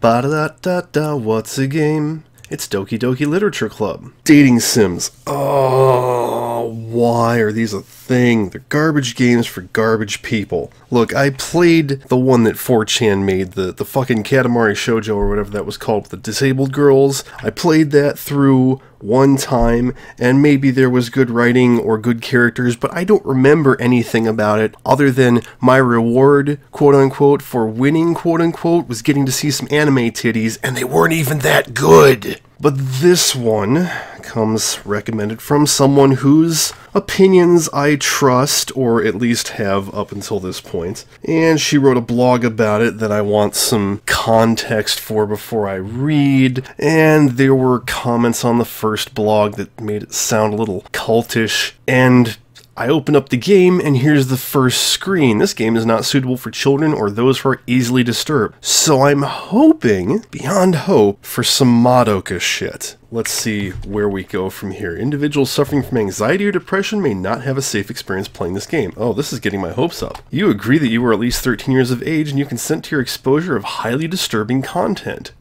Ba-da-da-da-da, what's a game? It's Doki Doki Literature Club. Dating sims. Oh, why are these a thing? They're garbage games for garbage people. Look, I played the one that 4chan made, the fucking Katamari Shoujo or whatever that was called, with the disabled girls. I played that through one time, and maybe there was good writing or good characters, but I don't remember anything about it other than my reward, quote-unquote, for winning, quote-unquote, was getting to see some anime titties, and they weren't even that good. But this one comes recommended from someone whose opinions I trust, or at least have up until this point. And she wrote a blog about it that I want some context for before I read. And there were comments on the first blog that made it sound a little cultish. And I open up the game, and here's the first screen. This game is not suitable for children or those who are easily disturbed. So I'm hoping, beyond hope, for some Madoka shit. Let's see where we go from here. Individuals suffering from anxiety or depression may not have a safe experience playing this game. Oh, this is getting my hopes up. You agree that you are at least 13 years of age and you consent to your exposure of highly disturbing content.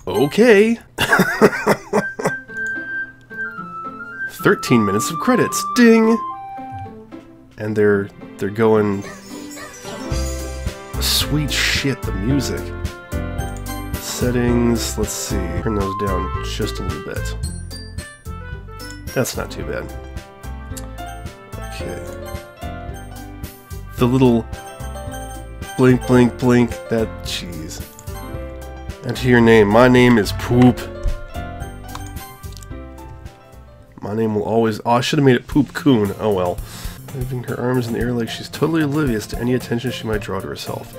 Okay. 13 minutes of credits. Ding! And they're going sweet shit, the music. Settings, let's see, turn those down just a little bit. That's not too bad. Okay. The little blink, blink, blink, that, jeez. Enter your name. My name is Poop. My name will always, oh, I should have made it Poop Coon, oh well. Moving her arms in the air like she's totally oblivious to any attention she might draw to herself.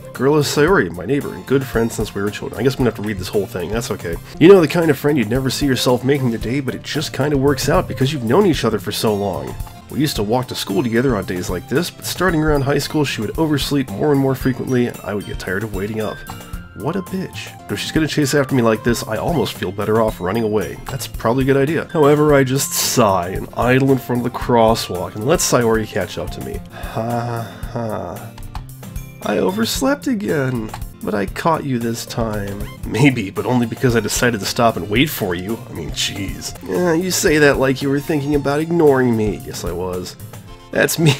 The girl is Sayori, my neighbor, and good friend since we were children. I guess I'm gonna have to read this whole thing, that's okay. You know, the kind of friend you'd never see yourself making today, but it just kind of works out because you've known each other for so long. We used to walk to school together on days like this, but starting around high school she would oversleep more and more frequently, and I would get tired of waiting up. What a bitch. But if she's gonna chase after me like this, I almost feel better off running away. That's probably a good idea. However, I just sigh and idle in front of the crosswalk and let Sayori catch up to me. Ha ha. I overslept again. But I caught you this time. Maybe, but only because I decided to stop and wait for you. I mean, jeez. Yeah, you say that like you were thinking about ignoring me. Yes, I was. That's mean.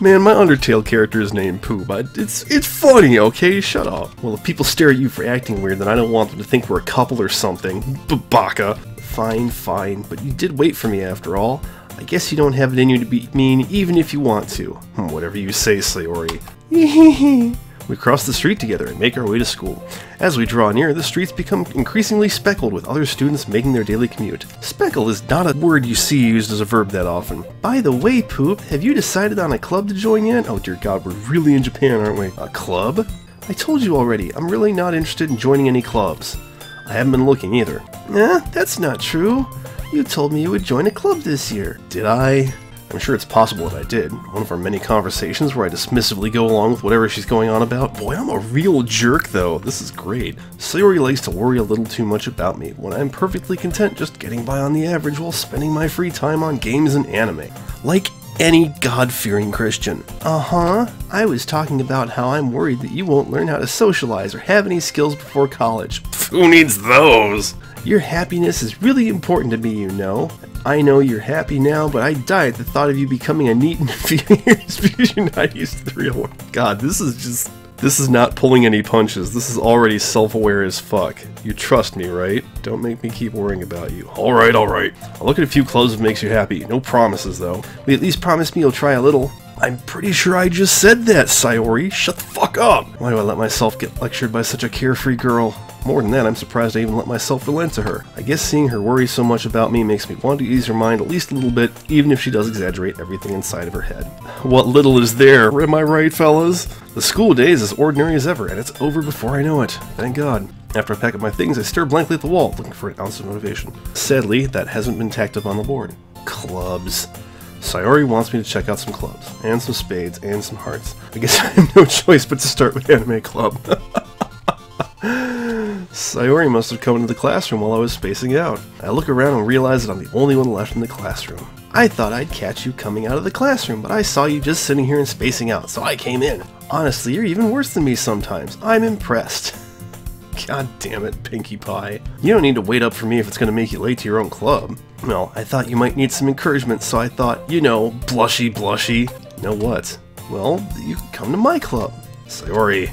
Man, my Undertale character is named Pooh, but it's funny, okay? Shut up. Well, if people stare at you for acting weird, then I don't want them to think we're a couple or something. Baka. Fine, fine, but you did wait for me after all. I guess you don't have it in you to be mean even if you want to. Whatever you say, Sayori. We cross the street together and make our way to school. As we draw near, the streets become increasingly speckled with other students making their daily commute. Speckle is not a word you see used as a verb that often. By the way, Poop, have you decided on a club to join yet? Oh dear God, we're really in Japan, aren't we? A club? I told you already, I'm really not interested in joining any clubs. I haven't been looking either. That's not true. You told me you would join a club this year. Did I? I'm sure it's possible that I did. One of our many conversations where I dismissively go along with whatever she's going on about. Boy, I'm a real jerk though. This is great. Sayori likes to worry a little too much about me, when I'm perfectly content just getting by on the average while spending my free time on games and anime. Like any God-fearing Christian. I was talking about how I'm worried that you won't learn how to socialize or have any skills before college. Who needs those? Your happiness is really important to me, you know. I know you're happy now, but I die at the thought of you becoming a neat and a few years because you're not used to the real world. God, this is not pulling any punches. This is already self-aware as fuck. You trust me, right? Don't make me keep worrying about you. Alright, alright. I'll look at a few clothes if it makes you happy. No promises, though. But at least promise me you'll try a little. I'm pretty sure I just said that, Sayori. Shut the fuck up! Why do I let myself get lectured by such a carefree girl? More than that, I'm surprised I even let myself relent to her. I guess seeing her worry so much about me makes me want to ease her mind at least a little bit, even if she does exaggerate everything inside of her head. What little is there, am I right, fellas? The school day is as ordinary as ever, and it's over before I know it. Thank God. After I pack up my things, I stare blankly at the wall, looking for an ounce of motivation. Sadly, that hasn't been tacked up on the board. Clubs. Sayori wants me to check out some clubs, and some spades, and some hearts. I guess I have no choice but to start with Anime Club. Sayori must have come into the classroom while I was spacing out. I look around and realize that I'm the only one left in the classroom. I thought I'd catch you coming out of the classroom, but I saw you just sitting here and spacing out, so I came in. Honestly, you're even worse than me sometimes. I'm impressed. God damn it, Pinkie Pie. You don't need to wait up for me if it's going to make you late to your own club. Well, I thought you might need some encouragement, so I thought, you know, blushy blushy. You know what? Well, you can come to my club. Sayori.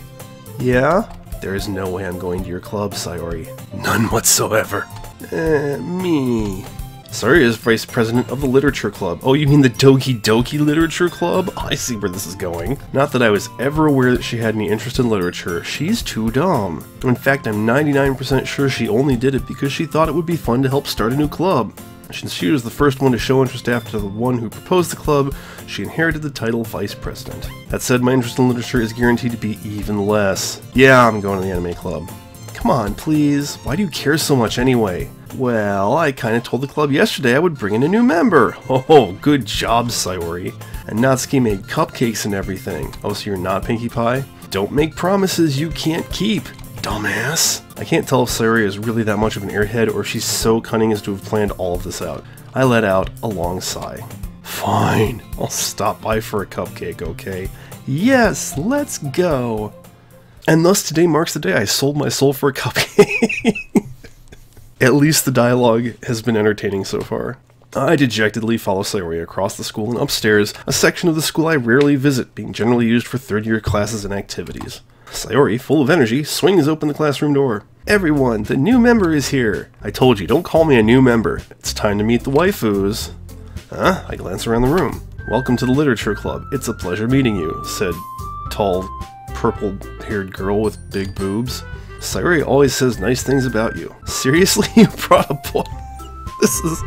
Yeah? There is no way I'm going to your club, Sayori. None whatsoever. Me. Sayori is vice president of the literature club. Oh, you mean the Doki Doki literature club? I see where this is going. Not that I was ever aware that she had any interest in literature. She's too dumb. In fact, I'm 99% sure she only did it because she thought it would be fun to help start a new club. Since she was the first one to show interest after the one who proposed the club, she inherited the title vice president. That said, my interest in literature is guaranteed to be even less. Yeah, I'm going to the anime club. Come on, please. Why do you care so much anyway? Well, I kinda told the club yesterday I would bring in a new member. Oh, good job, Sayori. And Natsuki made cupcakes and everything. Oh, so you're not Pinkie Pie? Don't make promises you can't keep, dumbass. I can't tell if Sayori is really that much of an airhead or if she's so cunning as to have planned all of this out. I let out a long sigh. Fine, I'll stop by for a cupcake, okay? Yes, let's go. And thus today marks the day I sold my soul for a cupcake. At least the dialogue has been entertaining so far. I dejectedly follow Sayori across the school and upstairs, a section of the school I rarely visit, being generally used for third-year classes and activities. Sayori, full of energy, swings open the classroom door. Everyone, the new member is here. I told you, don't call me a new member. It's time to meet the waifus. Huh? I glance around the room. Welcome to the literature club. It's a pleasure meeting you, said tall, purple-haired girl with big boobs. Sayori always says nice things about you. Seriously, you brought a boy? This is...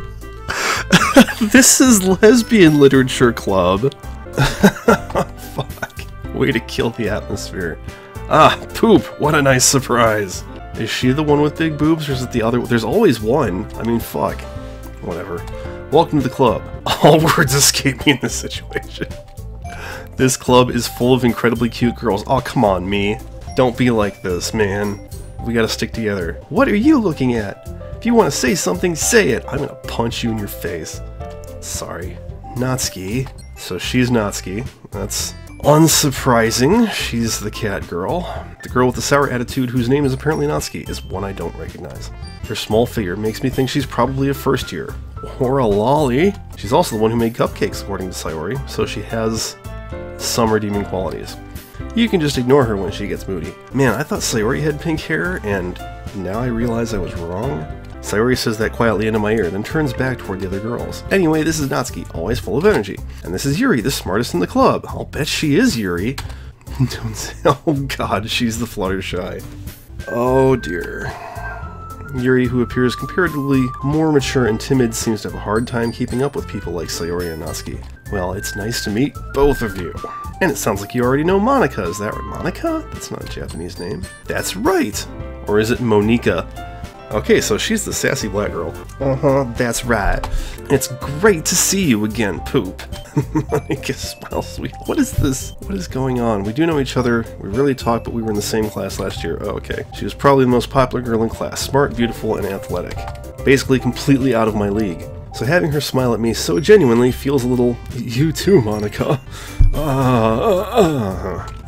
this is lesbian literature club. Fuck. Way to kill the atmosphere. Ah, poop, what a nice surprise. Is she the one with big boobs, or is it the other? There's always one. I mean, fuck. Whatever. Welcome to the club. All words escape me in this situation. This club is full of incredibly cute girls. Oh, come on, me. Don't be like this, man. We gotta stick together. What are you looking at? If you want to say something, say it. I'm gonna punch you in your face. Sorry. Natsuki. So she's Natsuki. That's unsurprising. She's the cat girl. The girl with the sour attitude whose name is apparently Natsuki is one I don't recognize. Her small figure makes me think she's probably a first year. Or a lolly. She's also the one who made cupcakes, according to Sayori, so she has some redeeming qualities. You can just ignore her when she gets moody. Man, I thought Sayori had pink hair, and now I realize I was wrong. Sayori says that quietly into my ear, then turns back toward the other girls. Anyway, this is Natsuki, always full of energy. And this is Yuri, the smartest in the club. I'll bet she is Yuri. Don't say, oh god, she's the Fluttershy. Oh dear. Yuri, who appears comparatively more mature and timid, seems to have a hard time keeping up with people like Sayori and Natsuki. Well, it's nice to meet both of you. And it sounds like you already know Monica, is that right? Monica? That's not a Japanese name. That's right! Or is it Monika? Okay, so she's the sassy black girl. That's right. It's great to see you again, Poop. Monica smiles sweet. What is this? What is going on? We do know each other. We rarely talk, but we were in the same class last year. Oh, okay. She was probably the most popular girl in class. Smart, beautiful, and athletic. Basically completely out of my league. So having her smile at me so genuinely feels a little, you too, Monica.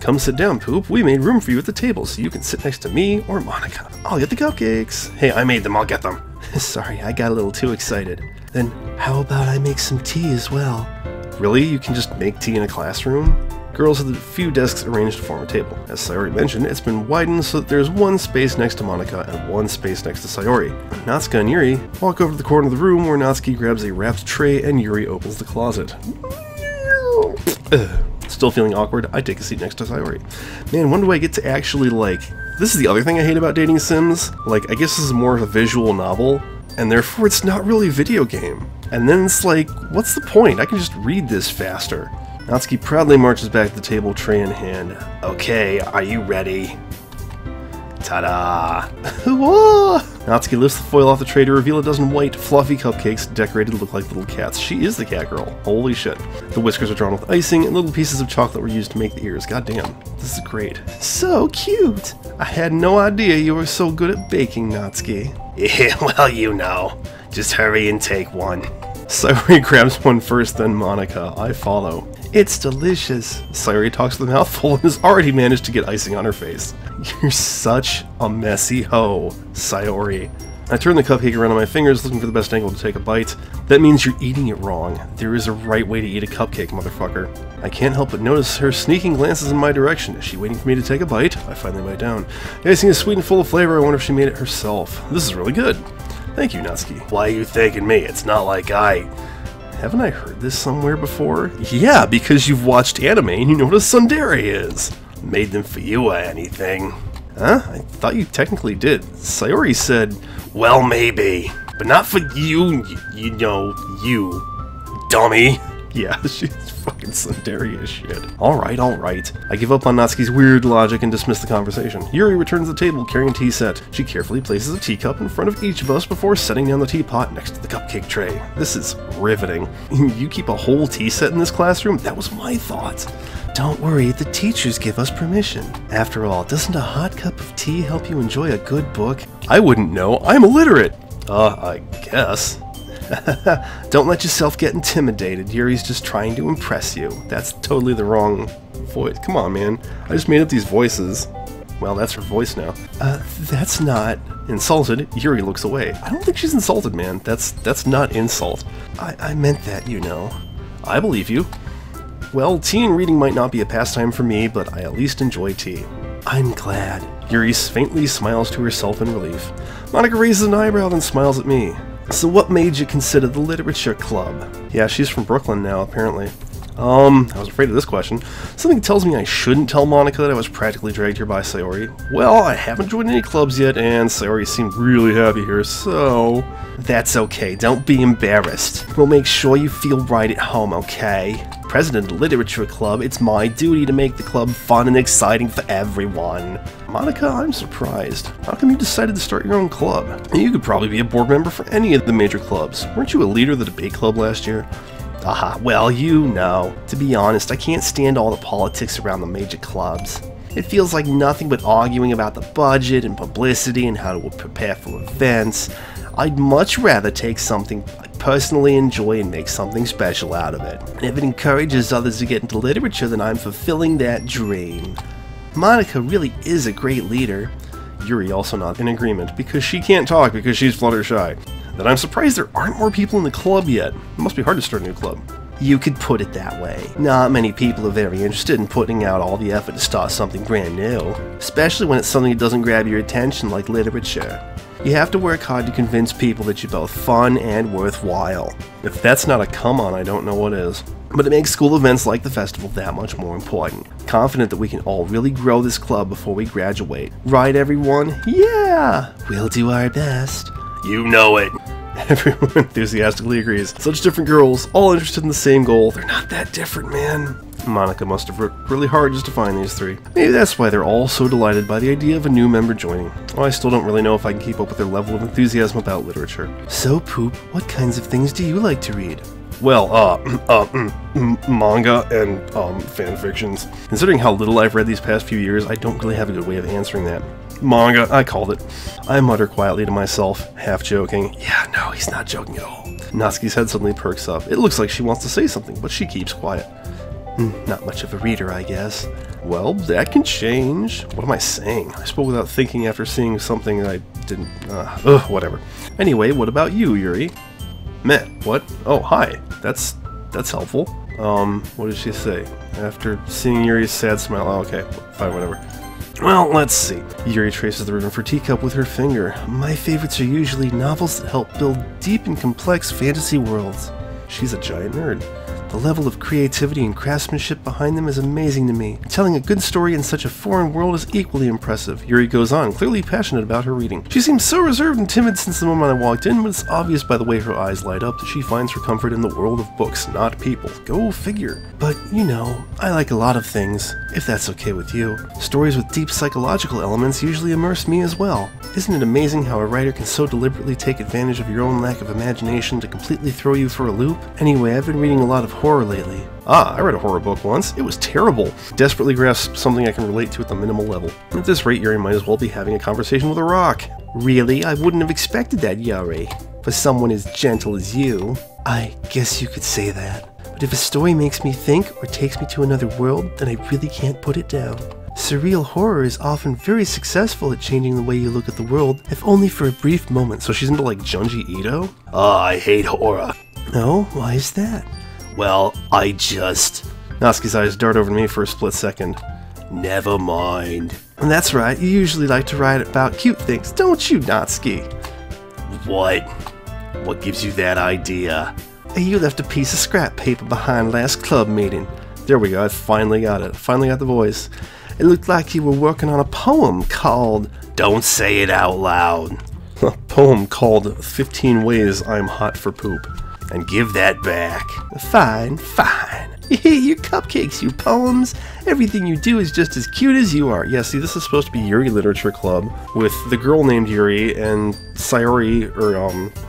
Come sit down, Poop. We made room for you at the table so you can sit next to me or Monica. I'll get the cupcakes. Hey, I made them. I'll get them. Sorry, I got a little too excited. Then how about I make some tea as well? Really? You can just make tea in a classroom? Girls have a few desks arranged to form a table. As Sayori mentioned, it's been widened so that there's one space next to Monica and one space next to Sayori. Natsuki and Yuri walk over to the corner of the room where Natsuki grabs a wrapped tray and Yuri opens the closet. Still feeling awkward, I take a seat next to Sayori. Man, when do I get to actually, like... This is the other thing I hate about dating sims. Like, I guess this is more of a visual novel, and therefore it's not really a video game. And then it's like, what's the point? I can just read this faster. Natsuki proudly marches back to the table, tray in hand. Okay, are you ready? Ta-da! Natsuki lifts the foil off the tray to reveal a dozen white, fluffy cupcakes decorated to look like little cats. She is the cat girl. Holy shit. The whiskers are drawn with icing, and little pieces of chocolate were used to make the ears. God damn, this is great. So cute! I had no idea you were so good at baking, Natsuki. Yeah, well, you know. Just hurry and take one. Sayori grabs one first, then Monica. I follow. It's delicious. Sayori talks with a mouthful and has already managed to get icing on her face. You're such a messy hoe, Sayori. I turn the cupcake around on my fingers, looking for the best angle to take a bite. That means you're eating it wrong. There is a right way to eat a cupcake, motherfucker. I can't help but notice her sneaking glances in my direction. Is she waiting for me to take a bite? I finally bite down. The icing is sweet and full of flavor. I wonder if she made it herself. This is really good. Thank you, Natsuki. Why are you thanking me? It's not like Haven't I heard this somewhere before? Yeah, because you've watched anime and you know what a tsundere is. Made them for you or anything. Huh? I thought you technically did. Sayori said, well, maybe. But not for you, you know, you. Dummy. Yeah, she's fucking tsundere as shit. Alright. I give up on Natsuki's weird logic and dismiss the conversation. Yuri returns to the table carrying a tea set. She carefully places a teacup in front of each of us before setting down the teapot next to the cupcake tray. This is riveting. You keep a whole tea set in this classroom? That was my thought. Don't worry, the teachers give us permission. After all, doesn't a hot cup of tea help you enjoy a good book? I wouldn't know. I'm illiterate. I guess. Don't let yourself get intimidated. Yuri's just trying to impress you. That's totally the wrong voice. Come on, man. I just made up these voices. Well, that's her voice now. That's not... Insulted, Yuri looks away. I don't think she's insulted, man. That's not insult. I meant that, you know. I believe you. Well, tea and reading might not be a pastime for me, but I at least enjoy tea. I'm glad. Yuri faintly smiles to herself in relief. Monika raises an eyebrow, then smiles at me. So what made you consider the literature club? Yeah, she's from Brooklyn now, apparently. I was afraid of this question. Something tells me I shouldn't tell Monika that I was practically dragged here by Sayori. Well, I haven't joined any clubs yet, and Sayori seemed really happy here, so... That's okay, don't be embarrassed. We'll make sure you feel right at home, okay? President of the Literature Club, it's my duty to make the club fun and exciting for everyone. Monika, I'm surprised. How come you decided to start your own club? You could probably be a board member for any of the major clubs. Weren't you a leader of the debate club last year? Aha, well, you know. To be honest, I can't stand all the politics around the major clubs. It feels like nothing but arguing about the budget and publicity and how to prepare for events. I'd much rather take something I personally enjoy and make something special out of it. And if it encourages others to get into literature, then I'm fulfilling that dream. Monika really is a great leader. Yuri also not in agreement, because she can't talk because she's Fluttershy. Then I'm surprised there aren't more people in the club yet. It must be hard to start a new club. You could put it that way. Not many people are very interested in putting out all the effort to start something brand new, especially when it's something that doesn't grab your attention like literature. You have to work hard to convince people that you're both fun and worthwhile. If that's not a come-on, I don't know what is. But it makes school events like the festival that much more important. Confident that we can all really grow this club before we graduate. Right, everyone? Yeah! We'll do our best. You know it! Everyone enthusiastically agrees. Such different girls, all interested in the same goal. They're not that different, man. Monika must have worked really hard just to find these three. Maybe that's why they're all so delighted by the idea of a new member joining. Oh, I still don't really know if I can keep up with their level of enthusiasm about literature. So, Poop, what kinds of things do you like to read? Well, manga and, fan fictions. Considering how little I've read these past few years, I don't really have a good way of answering that. Manga, I called it. I mutter quietly to myself, half joking. Yeah, no, he's not joking at all. Natsuki's head suddenly perks up. It looks like she wants to say something, but she keeps quiet. Not much of a reader, I guess. Well, that can change. What am I saying? I spoke without thinking after seeing something that I didn't... whatever. Anyway, what about you, Yuri? Meh, what? Oh, hi. That's helpful. What did she say? After seeing Yuri's sad smile... Oh, okay, fine, whatever. Well, let's see. Yuri traces the ribbon for teacup with her finger. My favorites are usually novels that help build deep and complex fantasy worlds. She's a giant nerd. The level of creativity and craftsmanship behind them is amazing to me. Telling a good story in such a foreign world is equally impressive. Yuri goes on, clearly passionate about her reading. She seems so reserved and timid since the moment I walked in, but it's obvious by the way her eyes light up that she finds her comfort in the world of books, not people. Go figure. But, you know, I like a lot of things, if that's okay with you. Stories with deep psychological elements usually immerse me as well. Isn't it amazing how a writer can so deliberately take advantage of your own lack of imagination to completely throw you for a loop? Anyway, I've been reading a lot of horror lately. I read a horror book once. It was terrible. Desperately grasped something I can relate to at the minimal level. At this rate, Yuri might as well be having a conversation with a rock. Really? I wouldn't have expected that, Yuri. For someone as gentle as you. I guess you could say that. But if a story makes me think or takes me to another world, then I really can't put it down. Surreal horror is often very successful at changing the way you look at the world, if only for a brief moment. So she's into like Junji Ito? I hate horror. Oh, why is that? Well, I just... Natsuki's eyes dart over to me for a split second. Never mind. And that's right, you usually like to write about cute things, don't you, Natsuki? What? What gives you that idea? You left a piece of scrap paper behind last club meeting. There we go, I finally got it. Finally got the voice. It looked like you were working on a poem called... Don't say it out loud. A poem called 15 Ways I'm Hot for Poop. And give that back. Fine, fine. Your cupcakes, your poems, everything you do is just as cute as you are. Yeah, see, this is supposed to be Yuri Literature Club with the girl named Yuri and Sayori, or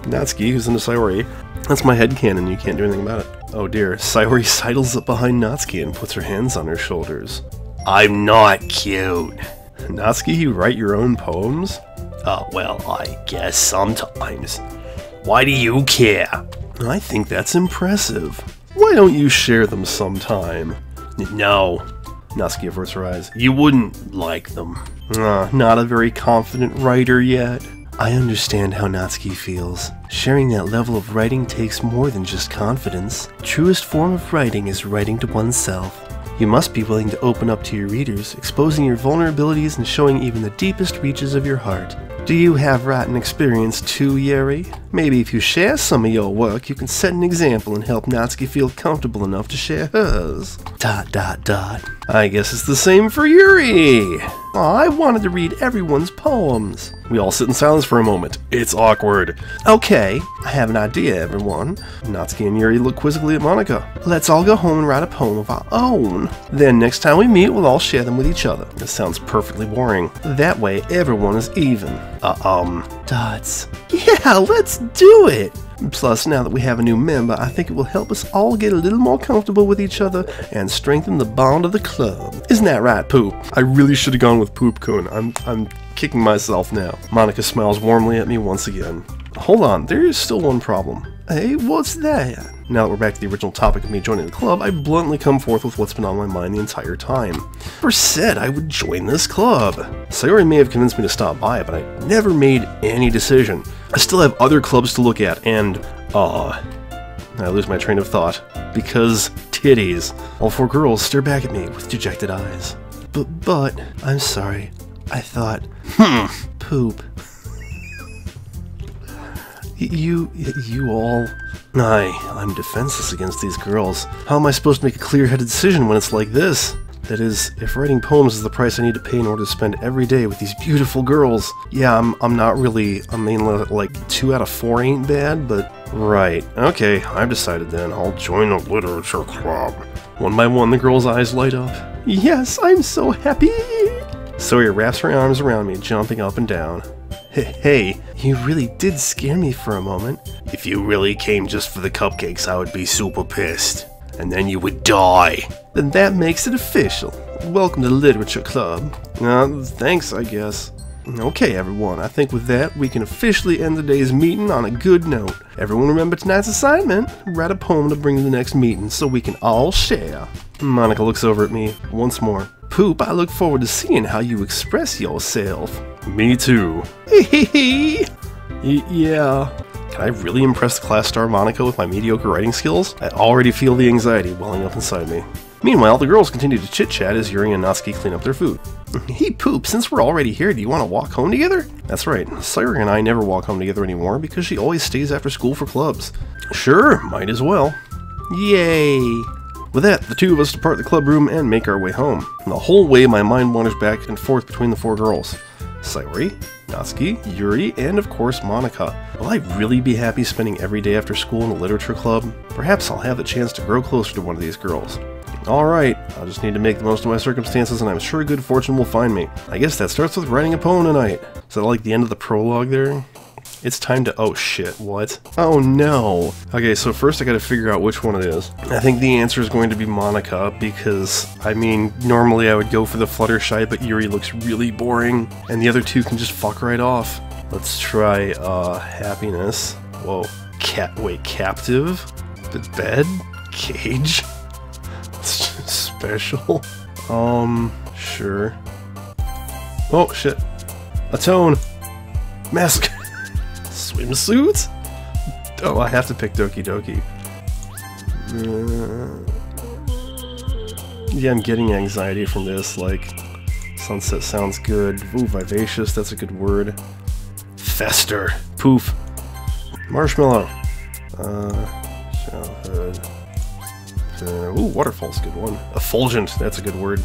Natsuki, who's into Sayori. That's my headcanon, you can't do anything about it. Oh dear, Sayori sidles up behind Natsuki and puts her hands on her shoulders. I'm not cute. Natsuki, you write your own poems? Oh, well, I guess sometimes. Why do you care? I think that's impressive. Why don't you share them sometime? No. Natsuki averts her eyes. You wouldn't like them. Not a very confident writer yet. I understand how Natsuki feels. Sharing that level of writing takes more than just confidence. The truest form of writing is writing to oneself. You must be willing to open up to your readers, exposing your vulnerabilities and showing even the deepest reaches of your heart. Do you have writing experience too, Yuri? Maybe if you share some of your work, you can set an example and help Natsuki feel comfortable enough to share hers. ... I guess it's the same for Yuri! Aw, I wanted to read everyone's poems. We all sit in silence for a moment. It's awkward. Okay, I have an idea, everyone. Natsuki and Yuri look quizzically at Monika. Let's all go home and write a poem of our own. Then next time we meet, we'll all share them with each other. This sounds perfectly boring. That way, everyone is even. Dots. Yeah, let's do it! Plus, now that we have a new member, I think it will help us all get a little more comfortable with each other and strengthen the bond of the club. Isn't that right, Poop? I really should have gone with Poop-kun. I'm kicking myself now. Monika smiles warmly at me once again. Hold on, there is still one problem. Hey, what's that? Now that we're back to the original topic of me joining the club, I bluntly come forth with what's been on my mind the entire time. Never said I would join this club. Sayori may have convinced me to stop by, but I never made any decision. I still have other clubs to look at, and, I lose my train of thought. Because titties. All four girls stare back at me with dejected eyes. But, I'm sorry. I thought, Poop. You all... I'm defenseless against these girls. How am I supposed to make a clear-headed decision when it's like this? That is, if writing poems is the price I need to pay in order to spend every day with these beautiful girls. Yeah, I'm not really... I mean, like, 2 out of 4 ain't bad, but... Right. Okay, I've decided then. I'll join a literature club. One by one, the girls' eyes light up. Yes, I'm so happy! Sawyer wraps her arms around me, jumping up and down. Hey, you really did scare me for a moment. If you really came just for the cupcakes, I would be super pissed. And then you would die. Then that makes it official. Welcome to the Literature Club. Thanks, I guess. Okay, everyone, I think with that, we can officially end today's meeting on a good note. Everyone remember tonight's assignment. Write a poem to bring to the next meeting so we can all share. Monika looks over at me once more. Poop, I look forward to seeing how you express yourself. Me too. Yeah. Can I really impress the class star Monika with my mediocre writing skills? I already feel the anxiety welling up inside me. Meanwhile, the girls continue to chit-chat as Yuri and Natsuki clean up their food. Hey, Poop, since we're already here, do you want to walk home together? That's right. Sayori and I never walk home together anymore because she always stays after school for clubs. Sure, might as well. Yay! With that, the two of us depart the club room and make our way home. And the whole way, my mind wanders back and forth between the four girls. Sayori, Natsuki, Yuri, and of course Monika. Will I really be happy spending every day after school in a literature club? Perhaps I'll have the chance to grow closer to one of these girls. Alright, I'll just need to make the most of my circumstances and I'm sure good fortune will find me. I guess that starts with writing a poem tonight. Is that like the end of the prologue there? It's time to... oh shit, what? Oh no! Okay, so first I gotta figure out which one it is. I think the answer is going to be Monika, because, I mean, normally I would go for the Fluttershy, but Yuri looks really boring, and the other two can just fuck right off. Let's try, Happiness. Whoa. Wait, Captive? The bed? Cage? Special? Sure. Oh, shit. A tone. Mask. Swimsuits? Oh, I have to pick Doki Doki. Yeah, I'm getting anxiety from this, like... Sunset sounds good. Ooh, vivacious, that's a good word. Fester. Poof. Marshmallow. Childhood. Ooh, waterfall's a good one. Effulgent, that's a good word.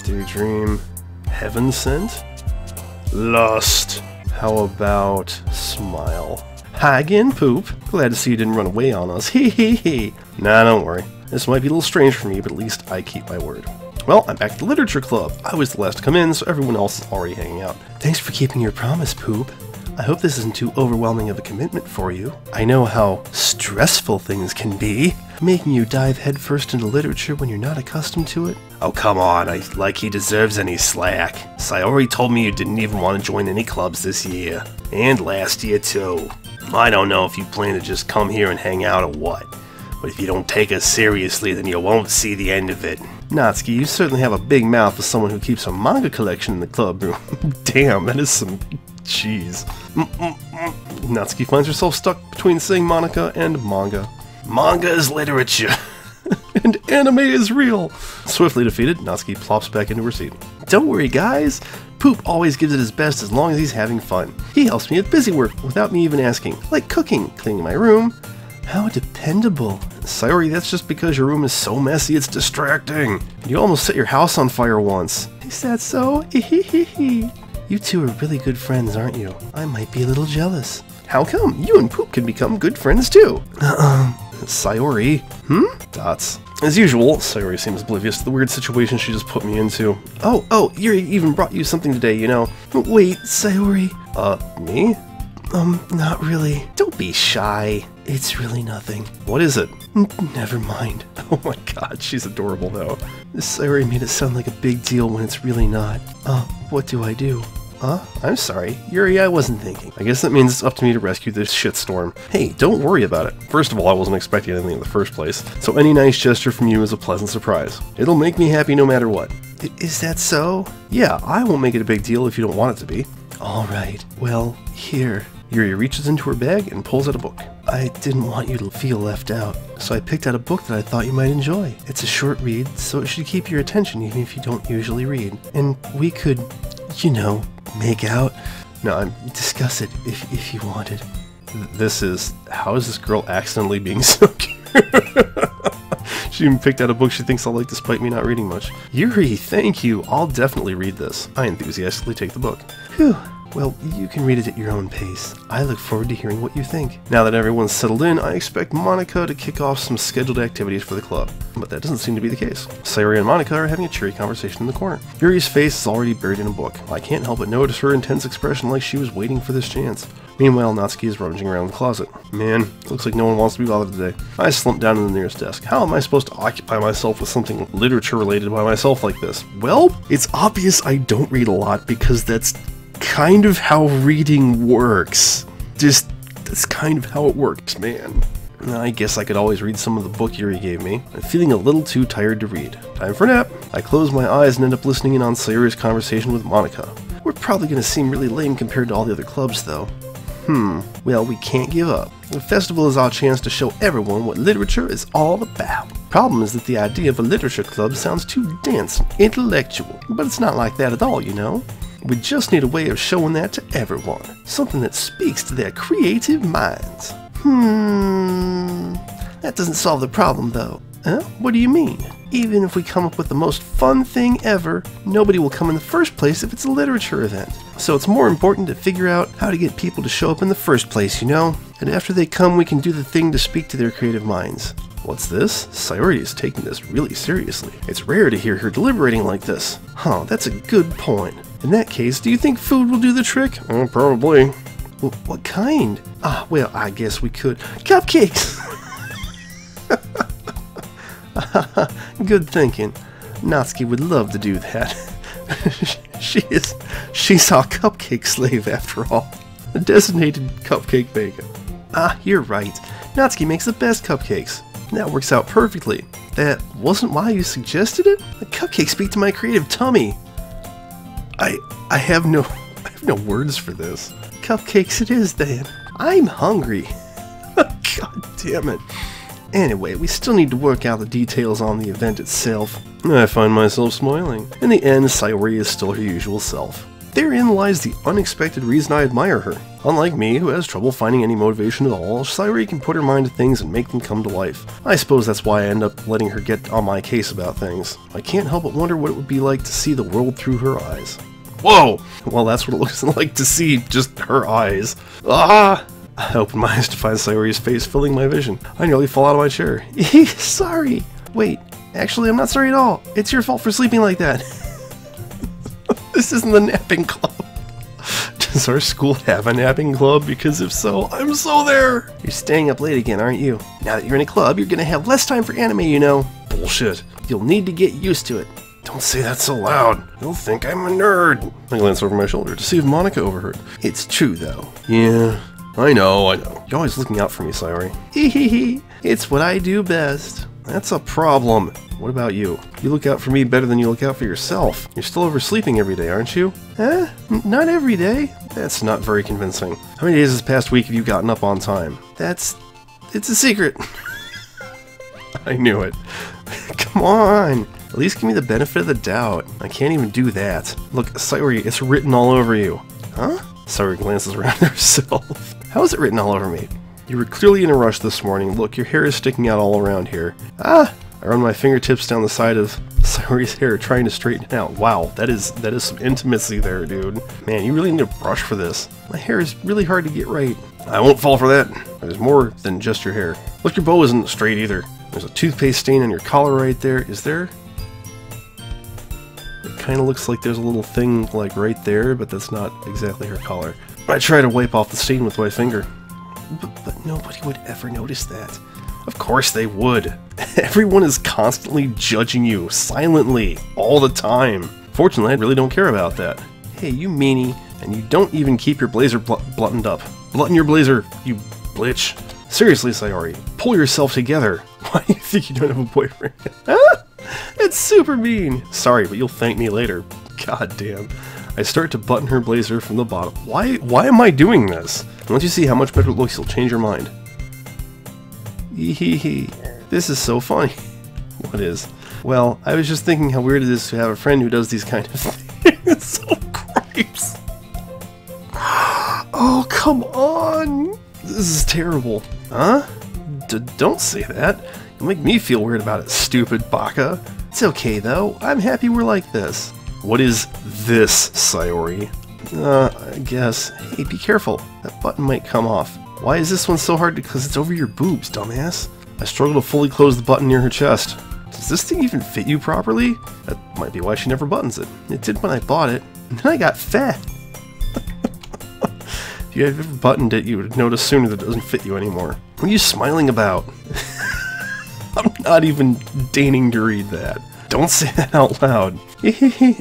Daydream. Heaven sent? Lust. How about smile? Hi again, Poop. Glad to see you didn't run away on us. Hee hee hee. Nah, don't worry. This might be a little strange for me, but at least I keep my word. Well, I'm back at the literature club. I was the last to come in, so everyone else is already hanging out. Thanks for keeping your promise, Poop. I hope this isn't too overwhelming of a commitment for you. I know how stressful things can be, making you dive headfirst into literature when you're not accustomed to it. Oh, come on, like he deserves any slack. Sayori told me you didn't even want to join any clubs this year. And last year, too. I don't know if you plan to just come here and hang out or what. But if you don't take us seriously, then you won't see the end of it. Natsuki, you certainly have a big mouth for someone who keeps a manga collection in the club room. Damn, that is some cheese. Natsuki finds herself stuck between saying Monica and manga. Manga is literature. And anime is real. Swiftly defeated, Natsuki plops back into her seat. Don't worry, guys. Poop always gives it his best as long as he's having fun. He helps me with busy work without me even asking, like cooking, cleaning my room. How dependable. Sayori, that's just because your room is so messy it's distracting. You almost set your house on fire once. Is that so? You two are really good friends, aren't you? I might be a little jealous. How come? You and Poop can become good friends too. Sayori. Dots. As usual, Sayori seems oblivious to the weird situation she just put me into. Oh, Yuri even brought you something today, you know. Wait, Sayori. Me? Not really. Don't be shy. It's really nothing. What is it? Never mind. Oh my god, she's adorable though. Sayori made it sound like a big deal when it's really not. What do I do? I'm sorry. Yuri, I wasn't thinking. I guess that means it's up to me to rescue this shitstorm. Hey, don't worry about it. First of all, I wasn't expecting anything in the first place, so any nice gesture from you is a pleasant surprise. It'll make me happy no matter what. Is that so? Yeah, I won't make it a big deal if you don't want it to be. Alright, well, here. Yuri reaches into her bag and pulls out a book. I didn't want you to feel left out, so I picked out a book that I thought you might enjoy. It's a short read, so it should keep your attention even if you don't usually read. And we could, you know, make out. No, discuss it if you wanted. How is this girl accidentally being so cute? She even picked out a book she thinks I'll like despite me not reading much. Yuri, thank you. I'll definitely read this. I enthusiastically take the book. Phew. Well, you can read it at your own pace. I look forward to hearing what you think. Now that everyone's settled in, I expect Monica to kick off some scheduled activities for the club. But that doesn't seem to be the case. Sayori and Monica are having a cheery conversation in the corner. Yuri's face is already buried in a book. I can't help but notice her intense expression like she was waiting for this chance. Meanwhile, Natsuki is rummaging around the closet. Man, looks like no one wants to be bothered today. I slump down in the nearest desk. How am I supposed to occupy myself with something literature related by myself like this? Well, it's obvious I don't read a lot because that's kind of how reading works. That's kind of how it works, man. I guess I could always read some of the book Yuri gave me. I'm feeling a little too tired to read. Time for a nap. I close my eyes and end up listening in on Sayori's conversation with Monica. We're probably going to seem really lame compared to all the other clubs, though. Well, we can't give up. The festival is our chance to show everyone what literature is all about. Problem is that the idea of a literature club sounds too dense and intellectual, but it's not like that at all, you know? We just need a way of showing that to everyone. Something that speaks to their creative minds. That doesn't solve the problem, though. Huh? What do you mean? Even if we come up with the most fun thing ever, nobody will come in the first place if it's a literature event. So it's more important to figure out how to get people to show up in the first place, you know? And after they come, we can do the thing to speak to their creative minds. What's this? Sayori is taking this really seriously. It's rare to hear her deliberating like this. Huh, that's a good point. In that case, do you think food will do the trick? Probably. Well, what kind? Well, I guess we could. Cupcakes! Good thinking. Natsuki would love to do that. She's our cupcake slave after all. A designated cupcake baker. You're right. Natsuki makes the best cupcakes. That works out perfectly. That wasn't why you suggested it? The cupcakes speak to my creative tummy. I have no words for this. Cupcakes it is then. I'm hungry. God damn it. Anyway, we still need to work out the details on the event itself. I find myself smiling. In the end, Sayori is still her usual self. Therein lies the unexpected reason I admire her. Unlike me, who has trouble finding any motivation at all, Sayori can put her mind to things and make them come to life. I suppose that's why I end up letting her get on my case about things. I can't help but wonder what it would be like to see the world through her eyes. Whoa! Well, that's what it looks like to see just her eyes. Ah! I opened my eyes to find Sayori's face filling my vision. I nearly fall out of my chair. Sorry! Wait, actually I'm not sorry at all. It's your fault for sleeping like that. This isn't the napping club. Does our school have a napping club? Because if so, I'm so there! You're staying up late again, aren't you? Now that you're in a club, you're gonna have less time for anime, you know. Bullshit. You'll need to get used to it. Don't say that so loud. You'll think I'm a nerd. I glance over my shoulder to see if Monica overheard. It's true, though. Yeah, I know. You're always looking out for me, Sayori. Hehehe. It's what I do best. That's a problem. What about you? You look out for me better than you look out for yourself. You're still oversleeping every day, aren't you? Not every day. That's not very convincing. How many days this past week have you gotten up on time? It's a secret. I knew it. Come on. At least give me the benefit of the doubt. I can't even do that. Look, Sayori, it's written all over you. Huh? Sayori glances around herself. How is it written all over me? You were clearly in a rush this morning. Look, your hair is sticking out all around here. Ah! I run my fingertips down the side of Sayori's hair, trying to straighten it out. Wow, that is some intimacy there, dude. Man, you really need a brush for this. My hair is really hard to get right. I won't fall for that. There's more than just your hair. Look, your bow isn't straight either. There's a toothpaste stain on your collar right there. Is there? It kind of looks like there's a little thing like right there, but that's not exactly her collar. I try to wipe off the stain with my finger. But nobody would ever notice that. Of course they would. Everyone is constantly judging you, silently, all the time. Fortunately, I really don't care about that. Hey, you meanie. And you don't even keep your blazer buttoned up. Button your blazer, you bitch. Seriously, Sayori, pull yourself together. Why do you think you don't have a boyfriend? It's super mean. Sorry, but you'll thank me later. God damn. I start to button her blazer from the bottom. Why am I doing this? Once you see how much better it looks, you'll change your mind. Hee. This is so funny. What is? Well, I was just thinking how weird it is to have a friend who does these kind of things. So gross. Oh, come on. This is terrible. Huh? Don't say that. You make me feel weird about it, stupid baka. It's okay, though. I'm happy we're like this. What is this, Sayori? I guess. Hey, be careful. That button might come off. Why is this one so hard? Because it's over your boobs, dumbass. I struggle to fully close the button near her chest. Does this thing even fit you properly? That might be why she never buttons it. It did when I bought it, and then I got fat. If you had ever buttoned it, you would notice sooner that it doesn't fit you anymore. What are you smiling about? I'm not even deigning to read that. Don't say that out loud.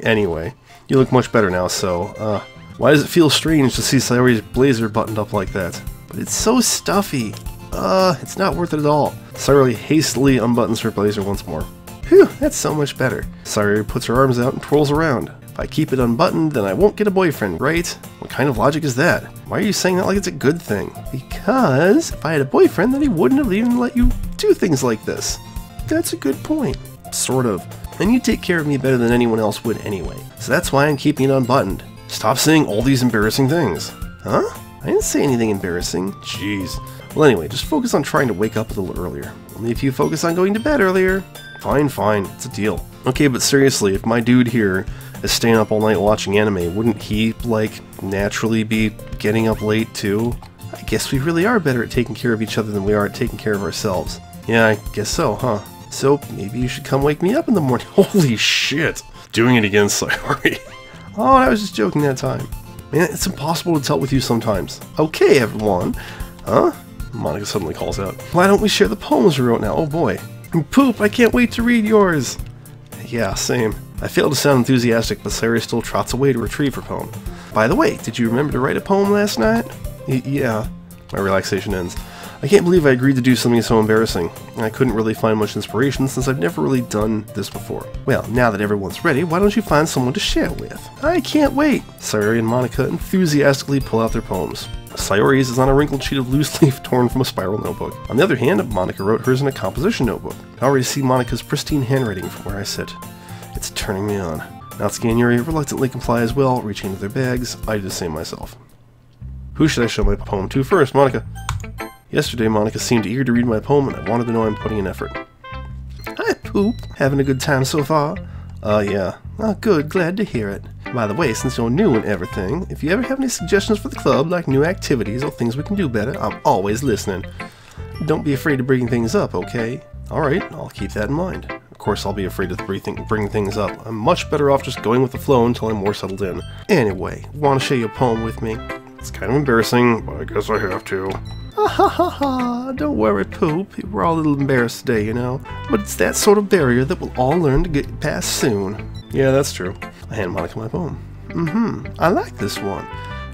Anyway, you look much better now, so, why does it feel strange to see Sayori's blazer buttoned up like that? But it's so stuffy. It's not worth it at all. Sayori hastily unbuttons her blazer once more. Phew, that's so much better. Sayori puts her arms out and twirls around. If I keep it unbuttoned, then I won't get a boyfriend, right? What kind of logic is that? Why are you saying that like it's a good thing? Because if I had a boyfriend, then he wouldn't have even let you do things like this. That's a good point. Sort of. And you take care of me better than anyone else would anyway. So that's why I'm keeping it unbuttoned. Stop saying all these embarrassing things. Huh? I didn't say anything embarrassing. Jeez. Well, anyway, just focus on trying to wake up a little earlier. Only if you focus on going to bed earlier. Fine. It's a deal. Okay, but seriously, if my dude here is staying up all night watching anime, wouldn't he, like, naturally be getting up late too? I guess we really are better at taking care of each other than we are at taking care of ourselves. Yeah, I guess so, huh? So maybe you should come wake me up in the morning. Holy shit! Doing it again, Sayori. Oh, I was just joking that time. Man, it's impossible to tell with you sometimes. Okay, everyone. Huh? Monica suddenly calls out. Why don't we share the poems we wrote now? Oh boy. Poop, I can't wait to read yours. Yeah, same. I fail to sound enthusiastic, but Sayori still trots away to retrieve her poem. By the way, did you remember to write a poem last night? Yeah. My relaxation ends. I can't believe I agreed to do something so embarrassing. I couldn't really find much inspiration since I've never really done this before. Well, now that everyone's ready, why don't you find someone to share with? I can't wait! Sayori and Monica enthusiastically pull out their poems. Sayori's is on a wrinkled sheet of loose leaf torn from a spiral notebook. On the other hand, Monica wrote hers in a composition notebook. I already see Monica's pristine handwriting from where I sit. It's turning me on. Natsuki and Yuri reluctantly comply as well, reaching into their bags. I do the same myself. Who should I show my poem to first? Monica. Yesterday, Monica seemed eager to read my poem, and I wanted to know I'm putting in effort. Hi, Poop. Having a good time so far? Yeah. Oh, good. Glad to hear it. By the way, since you're new and everything, if you ever have any suggestions for the club, like new activities or things we can do better, I'm always listening. Don't be afraid to bring things up, okay? Alright, I'll keep that in mind. Of course, I'll be afraid to bring things up. I'm much better off just going with the flow until I'm more settled in. Anyway, want to share your poem with me? It's kind of embarrassing, but I guess I have to. Ha ha ha, don't worry, Poop. We're all a little embarrassed today, you know. But it's that sort of barrier that we'll all learn to get past soon. Yeah, that's true. I hand Monica my poem. I like this one.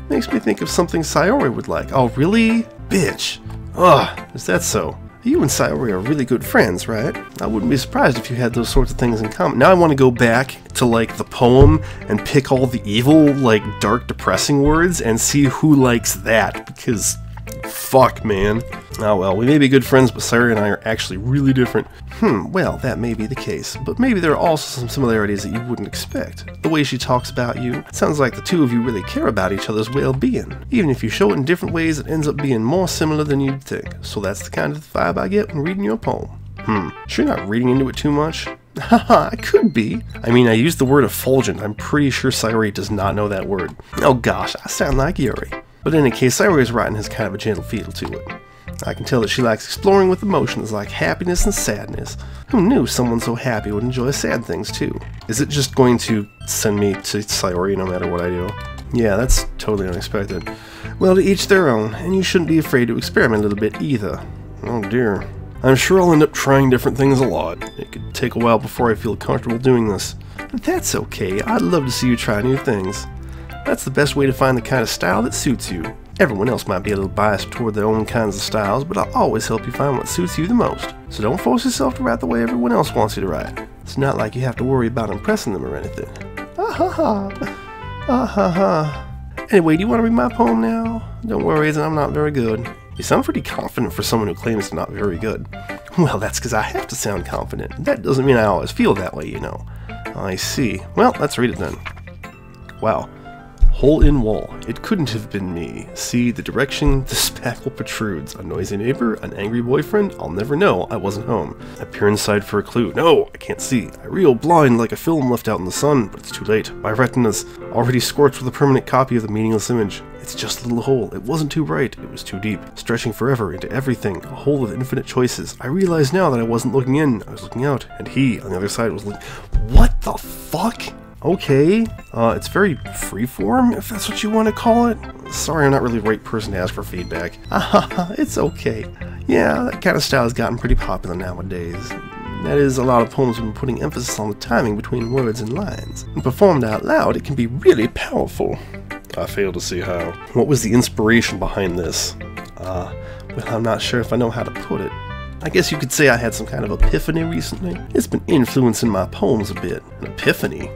Makes me think of something Sayori would like. Oh, really? Bitch. Ugh, is that so? You and Sayori are really good friends, right? I wouldn't be surprised if you had those sorts of things in common. Now I want to go back to, like, the poem and pick all the evil, like, dark, depressing words and see who likes that, because fuck, man. Oh well, we may be good friends, but Sayori and I are actually really different. Well, that may be the case, but maybe there are also some similarities that you wouldn't expect. The way she talks about you, it sounds like the two of you really care about each other's well-being. Even if you show it in different ways, it ends up being more similar than you'd think. So that's the kind of vibe I get when reading your poem. Sure you're not reading into it too much? Haha, I could be. I mean, I used the word effulgent. I'm pretty sure Sayori does not know that word. Oh gosh, I sound like Yuri. But in any case, Sayori's writing has kind of a gentle feel to it. I can tell that she likes exploring with emotions like happiness and sadness. Who knew someone so happy would enjoy sad things too? Is it just going to send me to Sayori no matter what I do? Yeah, that's totally unexpected. Well, to each their own, and you shouldn't be afraid to experiment a little bit either. Oh dear. I'm sure I'll end up trying different things a lot. It could take a while before I feel comfortable doing this. But that's okay, I'd love to see you try new things. That's the best way to find the kind of style that suits you. Everyone else might be a little biased toward their own kinds of styles, but I'll always help you find what suits you the most. So don't force yourself to write the way everyone else wants you to write. It's not like you have to worry about impressing them or anything. Anyway, do you want to read my poem now? Don't worry, I'm not very good. You sound pretty confident for someone who claims they're not very good. Well, that's because I have to sound confident. That doesn't mean I always feel that way, you know. I see. Well, let's read it then. Wow. Hole in wall. It couldn't have been me. See the direction the spackle protrudes. A noisy neighbor, an angry boyfriend. I'll never know. I wasn't home. I peer inside for a clue. No, I can't see. I reel blind like a film left out in the sun, but it's too late. My retina's already scorched with a permanent copy of the meaningless image. It's just a little hole. It wasn't too bright. It was too deep, stretching forever into everything. A hole with infinite choices. I realize now that I wasn't looking in. I was looking out, and he on the other side was looking. What the fuck? Okay, it's very freeform, if that's what you want to call it. Sorry, I'm not really the right person to ask for feedback. It's okay. Yeah, that kind of style has gotten pretty popular nowadays. That is, a lot of poems have been putting emphasis on the timing between words and lines. When performed out loud, it can be really powerful. I fail to see how. What was the inspiration behind this? Well, I'm not sure if I know how to put it. I guess you could say I had some kind of epiphany recently. It's been influencing my poems a bit. An epiphany?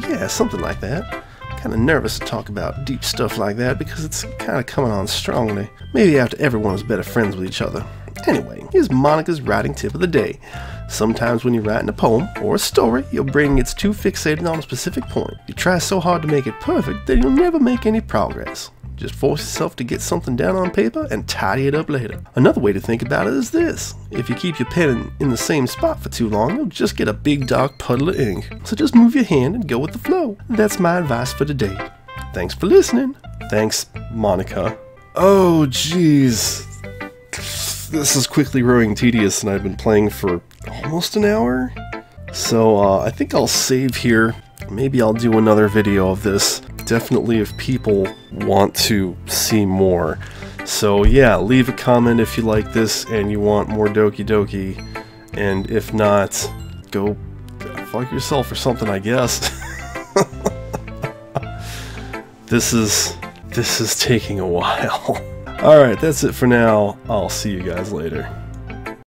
Yeah, something like that. I'm kind of nervous to talk about deep stuff like that because it's kind of coming on strongly. Maybe after everyone was better friends with each other. Anyway, here's Monica's writing tip of the day. Sometimes when you're writing a poem or a story, your brain gets too fixated on a specific point. You try so hard to make it perfect that you'll never make any progress. Just force yourself to get something down on paper and tidy it up later. Another way to think about it is this. If you keep your pen in the same spot for too long, you'll just get a big dark puddle of ink. So just move your hand and go with the flow. That's my advice for today. Thanks for listening. Thanks, Monica. Oh, jeez. This is quickly growing tedious and I've been playing for almost an hour. So I think I'll save here. Maybe I'll do another video of this. Definitely if people want to see more. So yeah, leave a comment if you like this and you want more Doki Doki. And if not, go fuck yourself or something, I guess. This is taking a while. Alright, that's it for now. I'll see you guys later.